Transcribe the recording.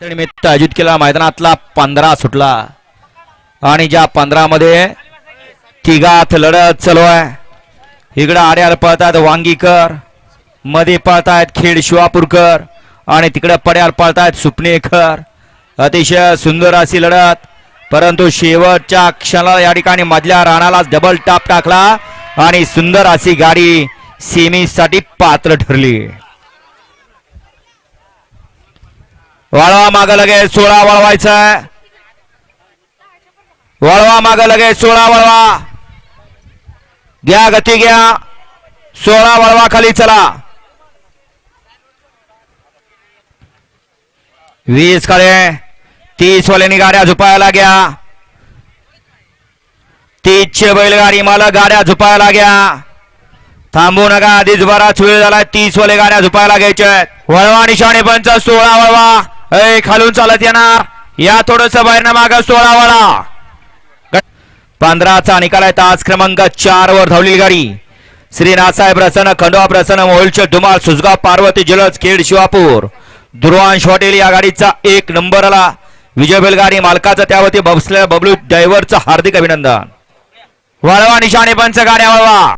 निमित्त आयोजित केला मैदानातला 15 सुटला आणि ज्या 15 मध्ये तिघात लढत चालू आहे। इकडे आड्याला पळतात वांगीकर, मध्ये पळतायत खेड शिवापूरकर आणि तिकडे पड्याला पळतायत सुपनेकर। अतिशय सुंदर अशी लढत, परंतु शेवटच्या क्षणाला या ठिकाणी मधल्या राणाला डबल टाप टाकला आणि सुंदर अशी गाडी सेमीसाठी पात्र ठरली। वळवा माग लगेच 16 वळवायचा, वळवा माग लगेच 16 वळवा, घ्या गती घ्या, 16 वळवा खाली चला। 20 कडे 30 वाल्यांनी गाड्या झुपायला घ्या, 30चे बैलगाडी मला गाड्या झुपायला घ्या, थांबू नका, आधीच बराच वेळ झाला। 30 वाले गाड्या झुपायला घ्यायच्या। वळवा निशाणे पंच 16 वळवा, खालून चालत येणार या, थोडस बाहेरनं माग 16 वळा। 15चा निकाल आहे। तास क्रमांक 4 वर धावलेली गाडी श्री नाथसाहेब प्रसन्न, खंडोबा प्रसन्न, मोहोळचे धुमाळ, सुसगाव, पार्वती जलज, खेड शिवापूर, ध्रुवांश हॉटेल या गाडीचा 1 नंबर आला। विजय बैलगाडी मालकाचा त्यावरती बसलेल्या बबलू ड्रायव्हरचं हार्दिक अभिनंदन। वळवा निशाणे पंच, गाड्या वळवा।